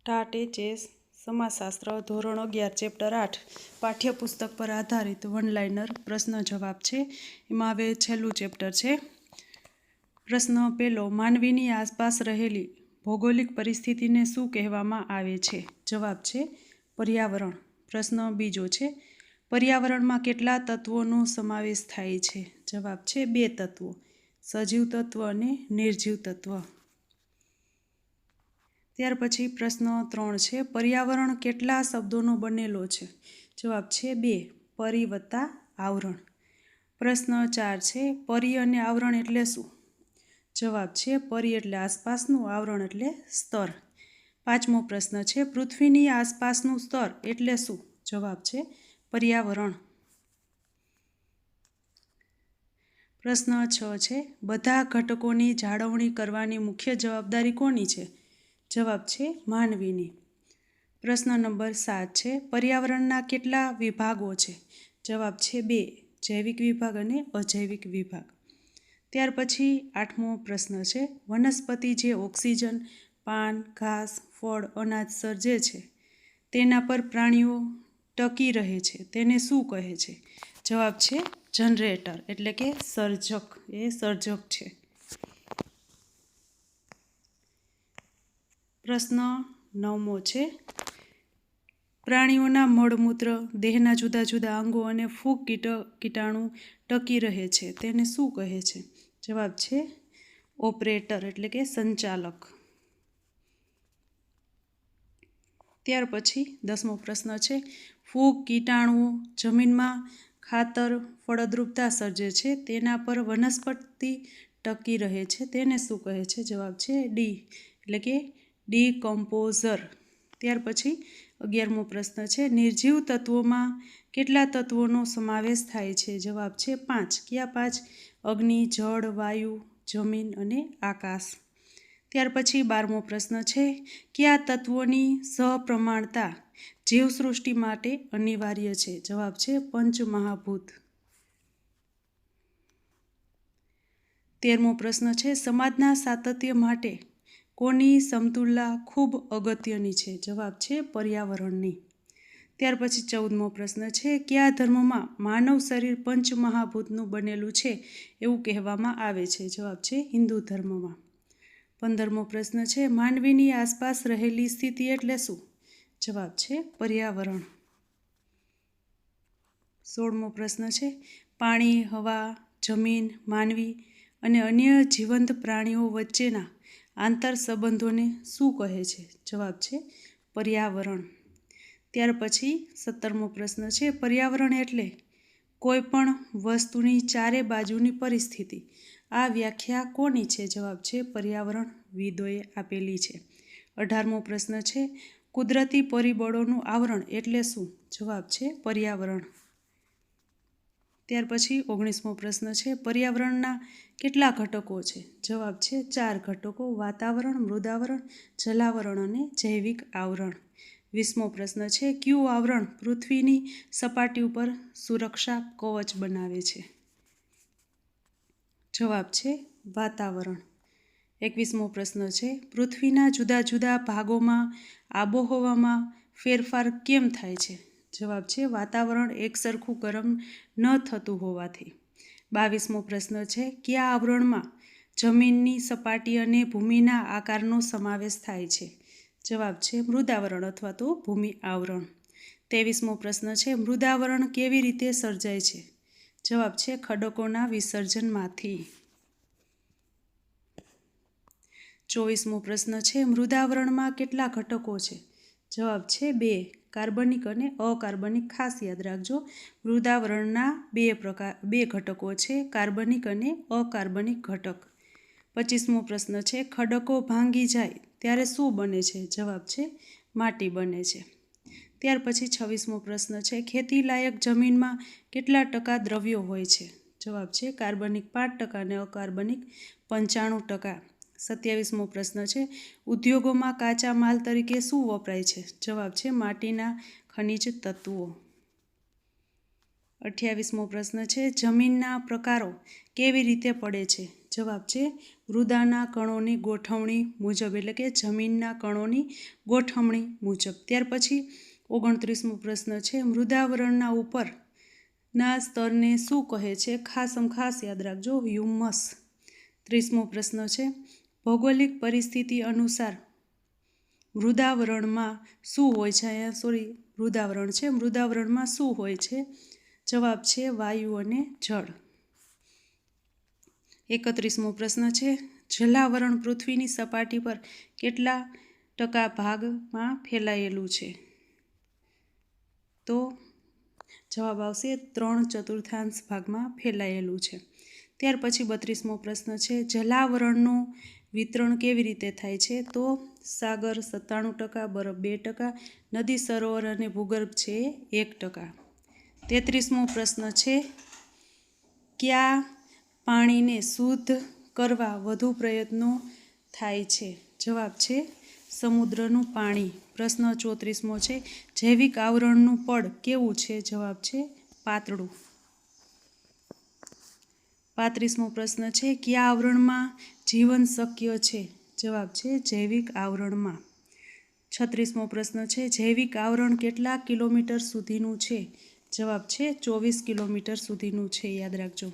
TAT HS સમાજશાસ્ત્ર ધોરણ 11 chapter 8 પાઠ્યપુસ્તક પર આધારિત વન લાઇનર પ્રશ્ન જવાબ છે. એમાં હવે છેલ્લું ચેપ્ટર છે. પ્રશ્ન પહેલો, માનવીની આસપાસ રહેલી ભૌગોલિક પરિસ્થિતિને શું કહેવામાં આવે છે? જવાબ છે પર્યાવરણ. પ્રશ્ન બીજો છે, પર્યાવરણમાં કેટલા તત્વોનો સમાવેશ થાય છે? જવાબ છે 2 તત્વો, સજીવ તત્વ અને નિર્જીવ તત્વ. ત્યાર પછી પ્રશ્ન 3 છે, પર્યાવરણ કેટલા શબ્દોનો બનેલો છે? જવાબ છે 2, પરી વત્તા આવરણ. પ્રશ્ન 4 છે, પરી અને આવરણ એટલે શું? જવાબ છે પરી એટલે આસપાસનું, આવરણ એટલે સ્તર. 5મો પ્રશ્ન છે, પૃથ્વીની આસપાસનું સ્તર એટલે શું? જવાબ છે પર્યાવરણ. પ્રશ્ન 6 છે, બધા ઘટકોની જાળવણી કરવાની મુખ્ય જવાબદારી કોની છે? જવાબ છે માનવીની. પ્રશ્ન નંબર 7 છે, પર્યાવરણના કેટલા વિભાગો છે? જવાબ છે 2, જૈવિક વિભાગ અને અજૈવિક વિભાગ. ત્યાર પછી 8મો પ્રશ્ન છે, વનસ્પતિ જે ઓક્સિજન, પાન, ઘાસ, ફળ, અનાજ સર્જે છે તેના પર પ્રાણીઓ ટકી રહે છે તેને શું કહે છે? જવાબ છે જનરેટર, એટલે કે સર્જક. એ સર્જક છે. પ્રશ્ન 9મો છે, પ્રાણીઓના મળમૂત્ર, દેહના જુદા જુદા અંગો અને ફૂગ કીટાણુ ટકી રહે છે તેને શું કહે છે? જવાબ છે ઓપરેટર, એટલે કે સંચાલક. ત્યાર પછી 10મો પ્રશ્ન છે, ફૂગ કીટાણુઓ જમીનમાં ખાતર, ફળદ્રુપતા સર્જે છે તેના પર વનસ્પતિ ટકી રહે છે તેને શું કહે છે? જવાબ છે ડી, એટલે કે ડીકમ્પોઝર. ત્યાર પછી 11મો પ્રશ્ન છે, નિર્જીવ તત્વોમાં કેટલા તત્વોનો સમાવેશ થાય છે? જવાબ છે 5. કયા 5? અગ્નિ, જળ, વાયુ, જમીન અને આકાશ. ત્યાર પછી 12મો પ્રશ્ન છે, કયા તત્વોની સહપ્રમાણતા જીવસૃષ્ટિ માટે અનિવાર્ય છે? જવાબ છે પંચમહાભૂત. 13મો પ્રશ્ન છે, સમાજના સાતત્ય માટે કોની સમતુલા ખૂબ અગત્યની છે? જવાબ છે પર્યાવરણની. ત્યાર પછી 14મો પ્રશ્ન છે, કયા ધર્મમાં માનવ શરીર પંચમહાભૂતનું બનેલું છે એવું કહેવામાં આવે છે? જવાબ છે હિન્દુ ધર્મમાં. 15મો પ્રશ્ન છે, માનવીની આસપાસ રહેલી સ્થિતિ એટલે શું? જવાબ છે પર્યાવરણ. 16મો પ્રશ્ન છે, પાણી, હવા, જમીન, માનવી અને અન્ય જીવંત પ્રાણીઓ વચ્ચેના આંતર સંબંધોને શું કહે છે? જવાબ છે પર્યાવરણ. ત્યાર પછી 17મો પ્રશ્ન છે, પર્યાવરણ એટલે કોઈ પણ વસ્તુની ચારે બાજુની પરિસ્થિતિ. આ વ્યાખ્યા કોની છે? જવાબ છે પર્યાવરણવિદોએ આપેલી છે. 18મો પ્રશ્ન છે, કુદરતી પરિબળોનું આવરણ એટલે શું? જવાબ છે પર્યાવરણ. ત્યાર પછી 19મો પ્રશ્ન છે, પર્યાવરણના કેટલા ઘટકો છે? જવાબ છે 4 ઘટકો, વાતાવરણ, મૃદાવરણ, જલાવરણ અને જૈવિક આવરણ. 20મો પ્રશ્ન છે, કયું આવરણ પૃથ્વીની સપાટી ઉપર સુરક્ષા કવચ બનાવે છે? જવાબ છે વાતાવરણ. 21મો પ્રશ્ન છે, પૃથ્વીના જુદા જુદા ભાગોમાં આબોહવામાં ફેરફાર કેમ થાય છે? જવાબ છે વાતાવરણ એકસરખું ગરમ ન થતું હોવાથી. 22મો પ્રશ્ન છે, કયા આવરણમાં જમીનની સપાટી અને ભૂમિના આકારનો સમાવેશ થાય છે? જવાબ છે મૃદાવરણ અથવા તો ભૂમિ આવરણ. 23મો પ્રશ્ન છે, મૃદાવરણ કેવી રીતે સર્જાય છે? જવાબ છે ખડકોના વિસર્જનમાંથી. 24મો પ્રશ્ન છે, મૃદાવરણમાં કેટલા ઘટકો છે? જવાબ છે 2, કાર્બનિક અને અકાર્બનિક. ખાસ યાદ રાખજો, મૃદાવરણના 2 ઘટકો છે, કાર્બનિક અને અકાર્બનિક ઘટક. 25મો પ્રશ્ન છે, ખડકો ભાંગી જાય ત્યારે શું બને છે? જવાબ છે માટી બને છે. ત્યાર પછી 26મો પ્રશ્ન છે, ખેતી લાયક જમીનમાં કેટલા ટકા દ્રવ્યો હોય છે? જવાબ છે કાર્બનિક 5% અને અકાર્બનિક 95%. 27મો પ્રશ્ન છે, ઉદ્યોગોમાં કાચા માલ તરીકે શું વપરાય છે? જવાબ છે માટીના ખનિજ તત્વો. 28મો પ્રશ્ન છે, જમીનના પ્રકારો કેવી રીતે પડે છે? જવાબ છે મૃદાના કણોની ગોઠવણી મુજબ, એટલે કે જમીનના કણોની ગોઠવણી મુજબ. ત્યાર પછી 29મો પ્રશ્ન છે, મૃદાવરણના ઉપરના સ્તરને શું કહે છે? ખાસ યાદ રાખજો, હ્યુમસ. 30મો પ્રશ્ન છે, ભૌગોલિક પરિસ્થિતિ અનુસાર મૃદાવરણમાં શું હોય છે? અહીંયા મૃદાવરણ છે, મૃદાવરણમાં શું હોય છે? જવાબ છે વાયુ અને જળ. 31મો પ્રશ્ન છે, જલાવરણ પૃથ્વીની સપાટી પર કેટલા ટકા ભાગમાં ફેલાયેલું છે? તો જવાબ આવશે 3/4 ભાગમાં ફેલાયેલું છે. ત્યાર પછી 32મો પ્રશ્ન છે, જલાવરણનું વિતરણ કેવી રીતે થાય છે? તો સાગર 97%, બરફ 2%, નદી, સરોવર અને ભૂગર્ભ છે 1%. 33મો પ્રશ્ન છે, કયા પાણીને શુદ્ધ કરવા વધુ પ્રયત્નો થાય છે? જવાબ છે સમુદ્રનું પાણી. પ્રશ્ન 34મો છે, જૈવિક આવરણનું પડ કેવું છે? જવાબ છે પાતળું. 35મો પ્રશ્ન છે, કયા આવરણમાં જીવન શક્ય છે? જવાબ છે જૈવિક આવરણમાં. 36મો પ્રશ્ન છે, જૈવિક આવરણ કેટલા કિલોમીટર સુધીનું છે? જવાબ છે 24 કિલોમીટર સુધીનું છે, યાદ રાખજો.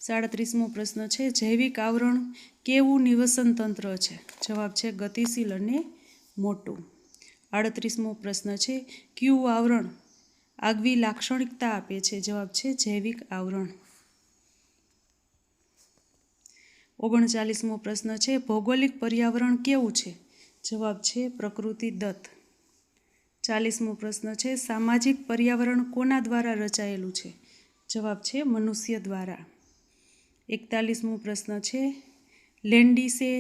37મો પ્રશ્ન છે, જૈવિક આવરણ કેવું નિવસન તંત્ર છે? જવાબ છે ગતિશીલ અને મોટું. 38મો પ્રશ્ન છે, કયું આવરણ આગવી લાક્ષણિકતા આપે છે? જવાબ છે જૈવિક આવરણ. 39મો પ્રશ્ન છે, ભૌગોલિક પર્યાવરણ કેવું છે? જવાબ છે પ્રકૃતિદત્ત. 40મો પ્રશ્ન છે, સામાજિક પર્યાવરણ કોના દ્વારા રચાયેલું છે? જવાબ છે મનુષ્ય દ્વારા. 41મો પ્રશ્ન છે, લેન્ડિસે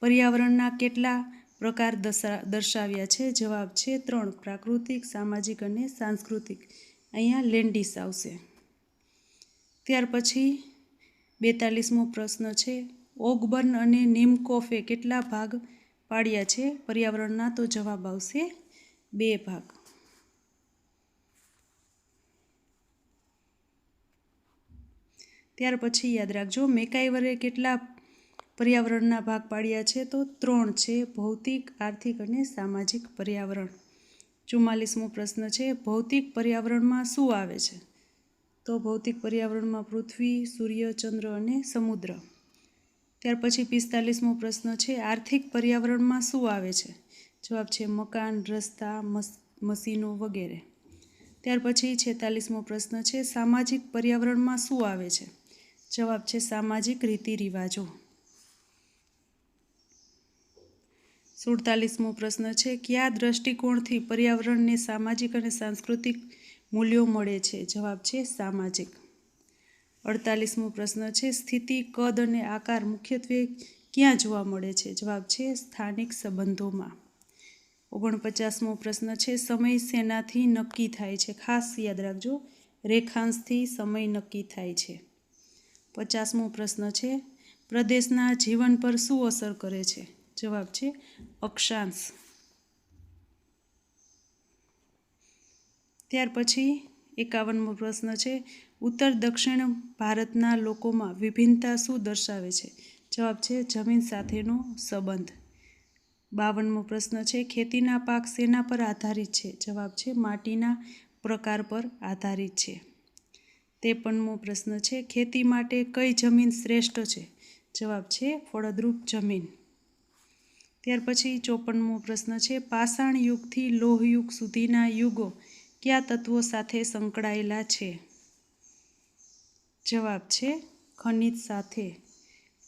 પર્યાવરણના કેટલા પ્રકાર દર્શાવ્યા છે? જવાબ છે 3, પ્રાકૃતિક, સામાજિક અને સાંસ્કૃતિક. અહીંયા લેન્ડિસ આવશે. ત્યાર પછી 42મો પ્રશ્ન છે, ઓગબર્ન અને નિમકોફે કેટલા ભાગ પાડ્યા છે પર્યાવરણના? તો જવાબ આવશે 2 ભાગ. ત્યાર પછી યાદ રાખજો, મેકાઈવરે કેટલા પર્યાવરણના ભાગ પાડ્યા છે? તો 3 છે, ભૌતિક, આર્થિક અને સામાજિક પર્યાવરણ. 44મો પ્રશ્ન છે, ભૌતિક પર્યાવરણમાં શું આવે છે? તો ભૌતિક પર્યાવરણમાં પૃથ્વી, સૂર્ય, ચંદ્ર અને સમુદ્ર. ત્યાર પછી 45મો પ્રશ્ન છે, આર્થિક પર્યાવરણમાં શું આવે છે? જવાબ છે મકાન, રસ્તા, મશીનો વગેરે. ત્યાર પછી 46મો પ્રશ્ન છે, સામાજિક પર્યાવરણમાં શું આવે છે? જવાબ છે સામાજિક રીતિ રિવાજો. 47મો પ્રશ્ન છે, કયા દ્રષ્ટિકોણથી પર્યાવરણને સામાજિક અને સાંસ્કૃતિક મૂલ્યો મળે છે? જવાબ છે સામાજિક. 48મો પ્રશ્ન છે, સ્થિતિ, કદ અને આકાર મુખ્યત્વે ક્યાં જોવા મળે છે? જવાબ છે સ્થાનિક સંબંધોમાં. 49મો પ્રશ્ન છે, સમય શેનાથી નક્કી થાય છે? ખાસ યાદ રાખજો, રેખાંશથી સમય નક્કી થાય છે. 50મો પ્રશ્ન છે, પ્રદેશના જીવન પર શું અસર કરે છે? જવાબ છે અક્ષાંશ. ત્યાર પછી 51મો પ્રશ્ન છે, ઉત્તર દક્ષિણ ભારતના લોકોમાં વિભિન્નતા શું દર્શાવે છે? જવાબ છે જમીન સાથેનો સંબંધ. 52મો પ્રશ્ન છે, ખેતીના પાક શેના પર આધારિત છે? જવાબ છે માટીના પ્રકાર પર આધારિત છે. 53મો પ્રશ્ન છે, ખેતી માટે કઈ જમીન શ્રેષ્ઠ છે? જવાબ છે ફળદ્રુપ જમીન. ત્યાર પછી 54મો પ્રશ્ન છે, પાષાણ યુગથી લોહ યુગ સુધીના યુગો કયા તત્વો સાથે સંકળાયેલા છે? જવાબ છે ખનિજ સાથે.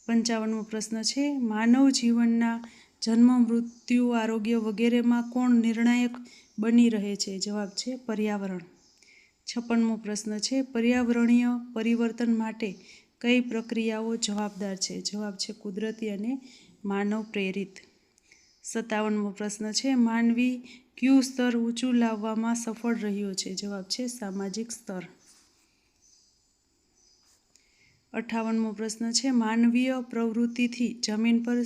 55મો પ્રશ્ન છે, માનવ જીવનના જન્મ, મૃત્યુ, આરોગ્ય વગેરેમાં કોણ નિર્ણાયક બની રહે છે? જવાબ છે પર્યાવરણ. 56મો પ્રશ્ન છે, પર્યાવરણીય પરિવર્તન માટે કઈ પ્રક્રિયાઓ જવાબદાર છે? જવાબ છે કુદરતી અને માનવ પ્રેરિત. 57મો પ્રશ્ન છે, માનવી કયું સ્તર ઊંચું લાવવામાં સફળ રહ્યો છે? જવાબ છે સામાજિક સ્તર. 58મો પ્રશ્ન છે, માનવીય પ્રવૃત્તિથી જમીન પર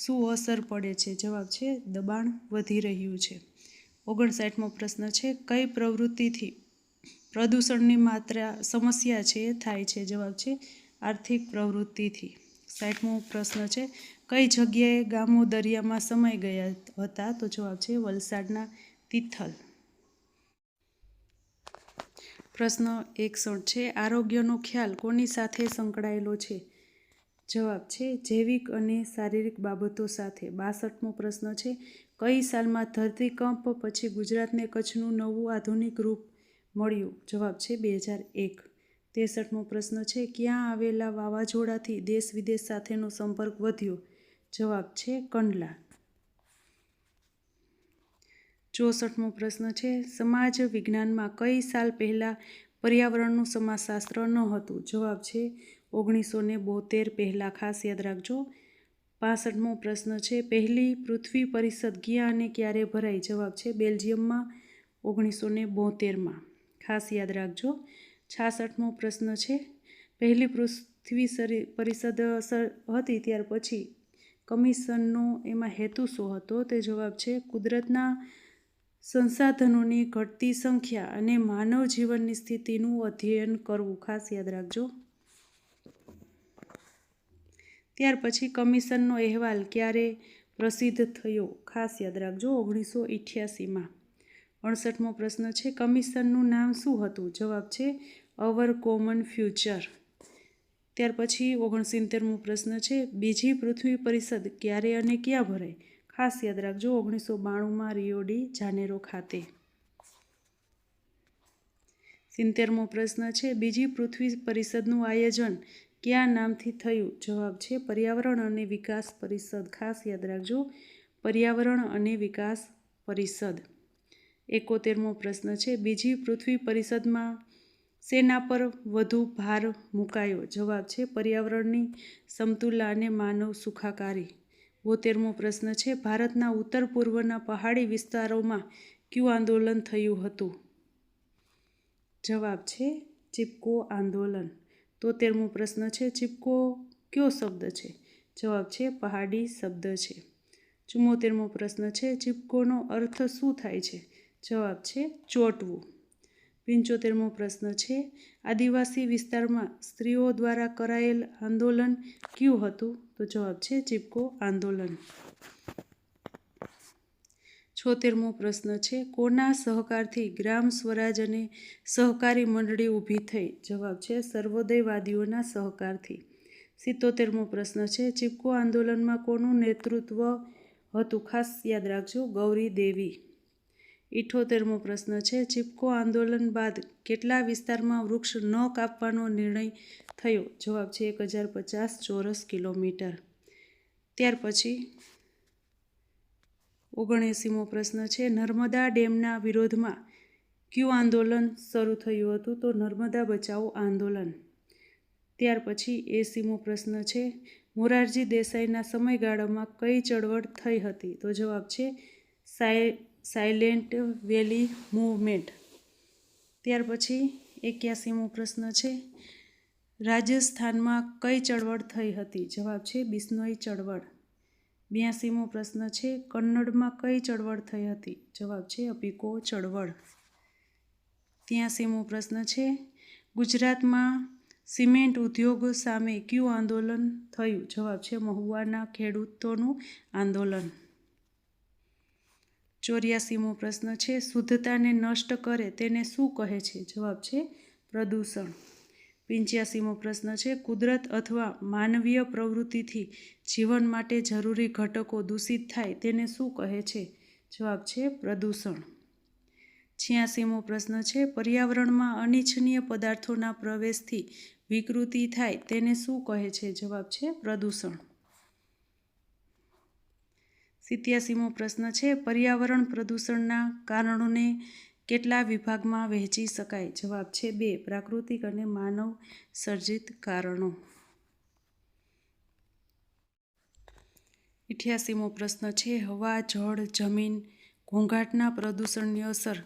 શું અસર પડે છે? જવાબ છે દબાણ વધી રહ્યું છે. 59મો પ્રશ્ન છે, કઈ પ્રવૃત્તિથી પ્રદૂષણની સમસ્યા છે થાય છે? જવાબ છે આર્થિક પ્રવૃત્તિથી. 60મો પ્રશ્ન છે, કઈ જગ્યાએ ગામો દરિયામાં સમાઈ ગયા હતા? તો જવાબ છે વલસાડના તિથલ. પ્રશ્ન 61 છે, આરોગ્યનો ખ્યાલ કોની સાથે સંકળાયેલો છે? જવાબ છે જૈવિક અને શારીરિક બાબતો સાથે. 62મો પ્રશ્ન છે, કઈ સાલમાં ધરતીકંપ પછી ગુજરાતને કચ્છનું નવું આધુનિક રૂપ મળ્યું? જવાબ છે 2001. 63મો પ્રશ્ન છે, ક્યાં આવેલા વાવાઝોડાથી દેશ વિદેશ સાથેનો સંપર્ક વધ્યો? જવાબ છે કંડલા. 64મો પ્રશ્ન છે, સમાજ વિજ્ઞાનમાં કઈ સાલ પહેલાં પર્યાવરણનું સમાજશાસ્ત્ર ન હતું? જવાબ છે 1972 પહેલાં. ખાસ યાદ રાખજો. 65મો પ્રશ્ન છે, પહેલી પૃથ્વી પરિષદ ક્યાં અને ક્યારે ભરાઈ? જવાબ છે બેલ્જિયમમાં 1972માં. ખાસ યાદ રાખજો. 66મો પ્રશ્ન છે, પહેલી પૃથ્વી પરિષદ હતી ત્યાર પછી કમિશનનો એમાં હેતુ શું હતો? તે જવાબ છે કુદરતના સંસાધનોની ઘટતી સંખ્યા અને માનવ જીવનની સ્થિતિનું અધ્યયન કરવું. ખાસ યાદ રાખજો. ત્યાર પછી કમિશનનો અહેવાલ ક્યારે પ્રસિદ્ધ થયો? ખાસ યાદ રાખજો 1988માં. 68મો પ્રશ્ન છે, કમિશનનું નામ શું હતું? જવાબ છે અવર કોમન ફ્યુચર. ત્યાર પછી 69મો પ્રશ્ન છે, બીજી પૃથ્વી પરિષદ ક્યારે અને ક્યાં ભરાઈ? ખાસ યાદ રાખજો 1992માં રિયો ડી જાનેરો ખાતે. 70મો પ્રશ્ન છે, બીજી પૃથ્વી પરિષદનું આયોજન કયા નામથી થયું? જવાબ છે પર્યાવરણ અને વિકાસ પરિષદ. ખાસ યાદ રાખજો પર્યાવરણ અને વિકાસ પરિષદ. 71મો પ્રશ્ન છે, બીજી પૃથ્વી પરિષદમાં શેના પર વધુ ભાર મુકાયો? જવાબ છે પર્યાવરણની સમતુલા અને માનવ સુખાકારી. 72મો પ્રશ્ન છે, ભારતના ઉત્તર પૂર્વના પહાડી વિસ્તારોમાં કયું આંદોલન થયું હતું? જવાબ છે ચિપકો આંદોલન. 73મો પ્રશ્ન છે, ચિપકો કયો શબ્દ છે? જવાબ છે પહાડી શબ્દ છે. 74મો પ્રશ્ન છે, ચિપકોનો અર્થ શું થાય છે? જવાબ છે ચોંટવું. 75મો પ્રશ્ન છે, આદિવાસી વિસ્તારમાં સ્ત્રીઓ દ્વારા કરાયેલ આંદોલન કયું હતું? તો જવાબ છે ચિપકો આંદોલન. 76મો પ્રશ્ન છે, કોના સહકારથી ગ્રામ સ્વરાજ અને સહકારી મંડળી ઊભી થઈ? જવાબ છે સર્વોદયવાદીઓના સહકારથી. 77મો પ્રશ્ન છે, ચિપકો આંદોલનમાં કોનું નેતૃત્વ હતું? ખાસ યાદ રાખજો ગૌરી દેવી. 78મો પ્રશ્ન છે, ચિપકો આંદોલન બાદ કેટલા વિસ્તારમાં વૃક્ષ ન કાપવાનો નિર્ણય થયો? જવાબ છે 1050 ચોરસ કિલોમીટર. ત્યાર પછી 79મો પ્રશ્ન છે, નર્મદા ડેમના વિરોધમાં કયું આંદોલન શરૂ થયું હતું? તો નર્મદા બચાવો આંદોલન. ત્યાર પછી 80મો પ્રશ્ન છે, મોરારજી દેસાઈના સમયગાળામાં કઈ ચળવળ થઈ હતી? તો જવાબ છે સાયલેન્ટ વેલી મૂવમેન્ટ. ત્યાર પછી 81મો પ્રશ્ન છે, રાજસ્થાનમાં કઈ ચળવળ થઈ હતી? જવાબ છે બિશ્નોઈ ચળવળ. 82મો પ્રશ્ન છે, કન્નડમાં કઈ ચળવળ થઈ હતી? જવાબ છે અપીકો ચળવળ. 83મો પ્રશ્ન છે, ગુજરાતમાં સિમેન્ટ ઉદ્યોગ સામે કયું આંદોલન થયું? જવાબ છે મહુવાના ખેડૂતોનું આંદોલન. 84મો પ્રશ્ન છે, શુદ્ધતાને નષ્ટ કરે તેને શું કહે છે? જવાબ છે પ્રદૂષણ. 85મો પ્રશ્ન છે, કુદરત અથવા માનવીય પ્રવૃત્તિથી જીવન માટે જરૂરી ઘટકો દૂષિત થાય તેને શું કહે છે? જવાબ છે પ્રદૂષણ. 86મો પ્રશ્ન છે, પર્યાવરણમાં અનિચ્છનીય પદાર્થોના પ્રવેશથી વિકૃતિ થાય તેને શું કહે છે? જવાબ છે પ્રદૂષણ. 87મો પ્રશ્ન છે, પર્યાવરણ પ્રદૂષણના કારણોને કેટલા વિભાગમાં વહેંચી શકાય? જવાબ છે 2, પ્રાકૃતિક અને માનવ સર્જિત કારણો. 88મો પ્રશ્ન છે, હવા, જળ, જમીન, ઘોંઘાટના પ્રદૂષણની અસર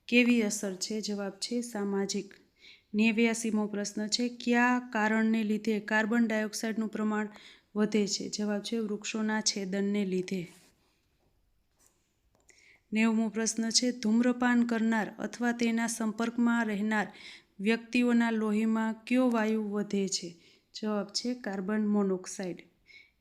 કેવી અસર છે? જવાબ છે સામાજિક. 89મો પ્રશ્ન છે, કયા કારણને લીધે કાર્બન ડાયોક્સાઇડનું પ્રમાણ વધે છે? જવાબ છે વૃક્ષોના છેદનને લીધે. 90મો પ્રશ્ન છે, ધૂમ્રપાન કરનાર અથવા તેના સંપર્કમાં રહેનાર વ્યક્તિઓના લોહીમાં કયો વાયુ વધે છે? જવાબ છે કાર્બન મોનોક્સાઇડ.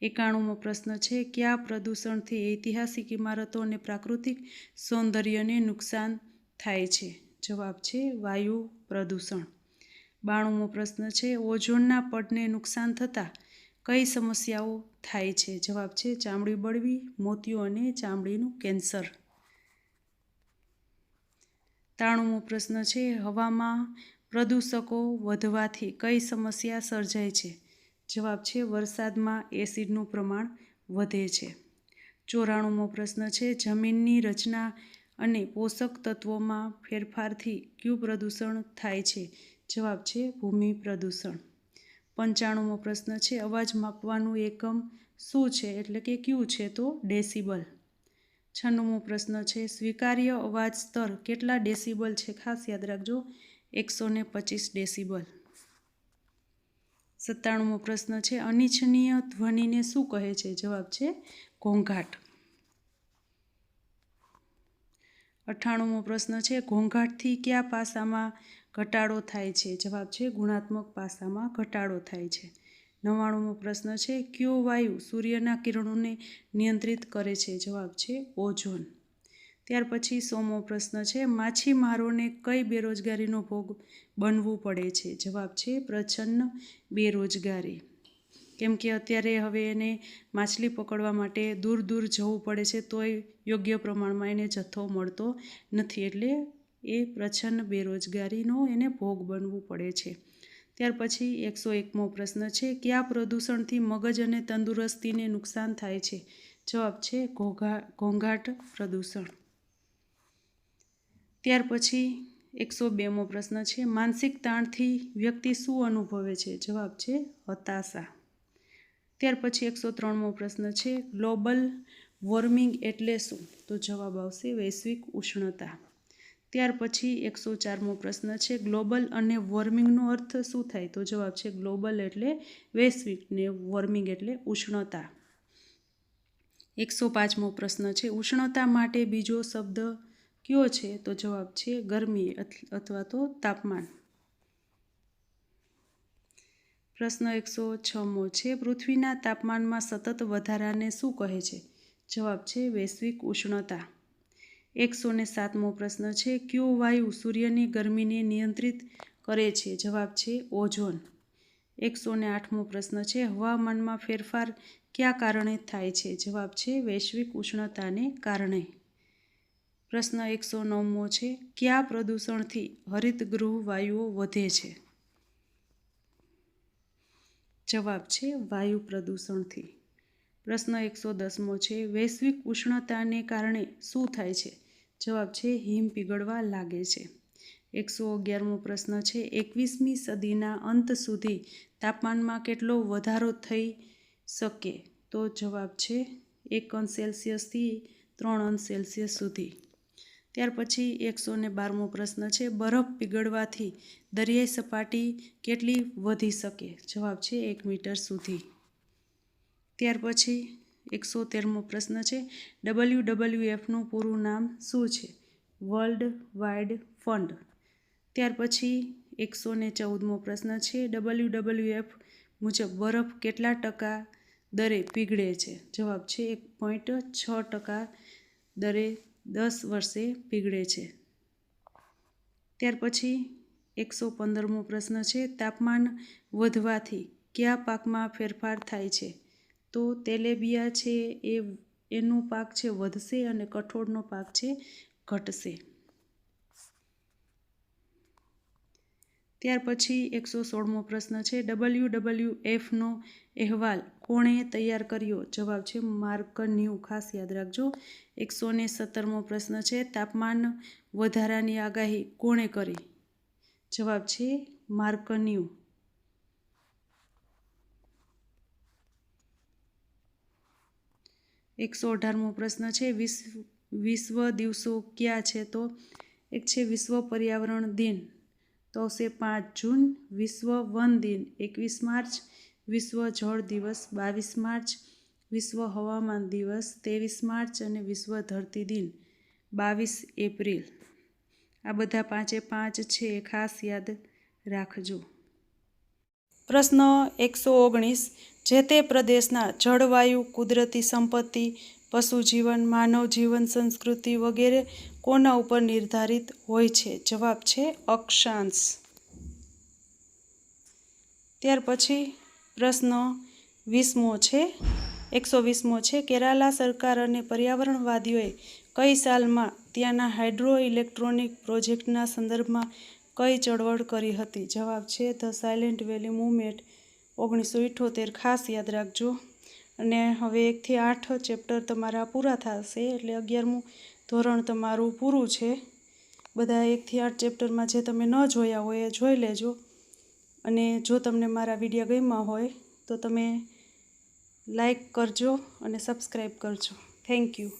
91મો પ્રશ્ન છે, કયા પ્રદૂષણથી ઐતિહાસિક ઇમારતો અને પ્રાકૃતિક સૌંદર્યને નુકસાન થાય છે? જવાબ છે વાયુ પ્રદૂષણ. 92મો પ્રશ્ન છે, ઓઝોનના પડને નુકસાન થતાં કઈ સમસ્યાઓ થાય છે? જવાબ છે ચામડી બળવી, મોતિયો અને ચામડીનું કેન્સર. 93મો પ્રશ્ન છે, હવામાં પ્રદૂષકો વધવાથી કઈ સમસ્યા સર્જાય છે? જવાબ છે વરસાદમાં એસિડનું પ્રમાણ વધે છે. 94મો પ્રશ્ન છે, જમીનની રચના અને પોષક તત્વોમાં ફેરફારથી કયું પ્રદૂષણ થાય છે? જવાબ છે ભૂમિ પ્રદૂષણ. 95મો પ્રશ્ન છે, અવાજ માપવાનું એકમ શું છે એટલે કે કયું છે? તો ડેસિબલ. 96મો પ્રશ્ન છે, સ્વીકાર્ય અવાજ સ્તર કેટલા ડેસિબલ છે? ખાસ યાદ રાખજો 125 ડેસિબલ. 97મો પ્રશ્ન છે, અનિચ્છનીય ધ્વનિને શું કહે છે? જવાબ છે ઘોંઘાટ. 98મો પ્રશ્ન છે, ઘોંઘાટથી કયા પાસામાં ઘટાડો થાય છે? જવાબ છે ગુણાત્મક પાસામાં ઘટાડો થાય છે. 99મો પ્રશ્ન છે, કયો વાયુ સૂર્યના કિરણોને નિયંત્રિત કરે છે? જવાબ છે ઓઝોન. ત્યાર પછી 100મો પ્રશ્ન છે, માછીમારોને કઈ બેરોજગારીનો ભોગ બનવું પડે છે? જવાબ છે પ્રચ્છન્ન બેરોજગારી. કેમ કે અત્યારે હવે એને માછલી પકડવા માટે દૂર દૂર જવું પડે છે, તોય યોગ્ય પ્રમાણમાં એને જથ્થો મળતો નથી, એટલે એ પ્રચ્છન્ન બેરોજગારીનો એને ભોગ બનવું પડે છે. ત્યાર પછી 101મો પ્રશ્ન છે, કયા પ્રદૂષણથી મગજ અને તંદુરસ્તીને નુકસાન થાય છે? જવાબ છે ઘોંઘાટ પ્રદૂષણ. ત્યાર પછી 102મો પ્રશ્ન છે, માનસિક તાણથી વ્યક્તિ શું અનુભવે છે? જવાબ છે હતાશા. ત્યાર પછી 103મો પ્રશ્ન છે, ગ્લોબલ વોર્મિંગ એટલે શું? તો જવાબ આવશે વૈશ્વિક ઉષ્ણતા. ત્યાર પછી 104મો પ્રશ્ન છે, ગ્લોબલ અને વોર્મિંગનો અર્થ શું થાય? તો જવાબ છે ગ્લોબલ એટલે વૈશ્વિક ને વોર્મિંગ એટલે ઉષ્ણતા. 105મો પ્રશ્ન છે, ઉષ્ણતા માટે બીજો શબ્દ કયો છે? તો જવાબ છે ગરમી અથવા તો તાપમાન. પ્રશ્ન 106મો છે, પૃથ્વીના તાપમાનમાં સતત વધારાને શું કહે છે? જવાબ છે વૈશ્વિક ઉષ્ણતા. 107મો પ્રશ્ન છે, કયો વાયુ સૂર્યની ગરમીને નિયંત્રિત કરે છે? જવાબ છે ઓઝોન. 108મો પ્રશ્ન છે, હવામાનમાં ફેરફાર કયા કારણે થાય છે? જવાબ છે વૈશ્વિક ઉષ્ણતાને કારણે. પ્રશ્ન 109મો છે, કયા પ્રદૂષણથી હરિતગૃહ વાયુઓ વધે છે? જવાબ છે વાયુ પ્રદૂષણથી. પ્રશ્ન 110મો છે, વૈશ્વિક ઉષ્ણતાને કારણે શું થાય છે? જવાબ છે હિમ પીગળવા લાગે છે. 111મો પ્રશ્ન છે, 21મી સદીના અંત સુધી તાપમાનમાં કેટલો વધારો થઈ શકે? તો જવાબ છે 1°C થી 3° સુધી. ત્યાર પછી 112મો પ્રશ્ન છે, બરફ પીગળવાથી દરિયાઈ સપાટી કેટલી વધી શકે? જવાબ છે 1 મીટર સુધી. ત્યાર પછી 113મો પ્રશ્ન છે, WWFનું પૂરું નામ શું છે? World wide fund. ત્યાર પછી 114મો પ્રશ્ન છે, WWF મુજબ બરફ કેટલા ટકા દરે પીગળે છે? જવાબ છે 1.6% દરે 10 વર્ષે પીગળે છે. ત્યાર પછી 115મો પ્રશ્ન છે, તાપમાન વધવાથી કયા પાકમાં ફેરફાર થાય છે? તો તેલેબિયા છે એનો પાક છે વધશે અને કઠોળનો પાક છે ઘટશે. ત્યાર પછી 116મો પ્રશ્ન છે, WWFનો અહેવાલ કોણે તૈયાર કર્યો? જવાબ છે માર્કન્યુ. ખાસ યાદ રાખજો. 117મો પ્રશ્ન છે, તાપમાન વધારાની આગાહી કોણે કરી? જવાબ છે માર્કન્યુ. 118મો પ્રશ્ન છે, વિશ્વ દિવસો કયા છે? તો એક છે વિશ્વ પર્યાવરણ દિન, તો આવશે 5 જૂન. વિશ્વ વન દિન 21 માર્ચ. વિશ્વ જળ દિવસ 22 માર્ચ. વિશ્વ હવામાન દિવસ 23 માર્ચ અને વિશ્વ ધરતી દિન 22 એપ્રિલ. આ બધા 5 છે એ ખાસ યાદ રાખજો. પ્રશ્ન 119. જે તે પ્રદેશના જળવાયુ, કુદરતી સંપત્તિ, પશુજીવન, માનવ જીવન, સંસ્કૃતિ વગેરે કોના ઉપર નિર્ધારિત હોય છે? જવાબ છે અક્ષાંશ. ત્યાર પછી પ્રશ્ન 20મો છે 120મો છે. કેરાલા સરકાર અને પર્યાવરણવાદીઓએ કઈ સાલમાં ત્યાંના હાઇડ્રો ઇલેક્ટ્રોનિક પ્રોજેક્ટના સંદર્ભમાં કઈ ચળવળ કરી હતી? જવાબ છે ધ સાયલેન્ટ વેલી મૂવમેન્ટ 1978. ખાસ યાદ રાખજો. અને હવે 1 થી 8 ચેપ્ટર તમારા પૂરા થશે, એટલે 11મું ધોરણ તમારું પૂરું છે. બધા 1 થી 8 ચેપ્ટરમાં જે તમે ન જોયા હોય એ જોઈ લેજો. અને જો તમને મારા વિડીયો ગમ્યા હોય તો તમે લાઈક કરજો અને સબસ્ક્રાઈબ કરજો. Thank you.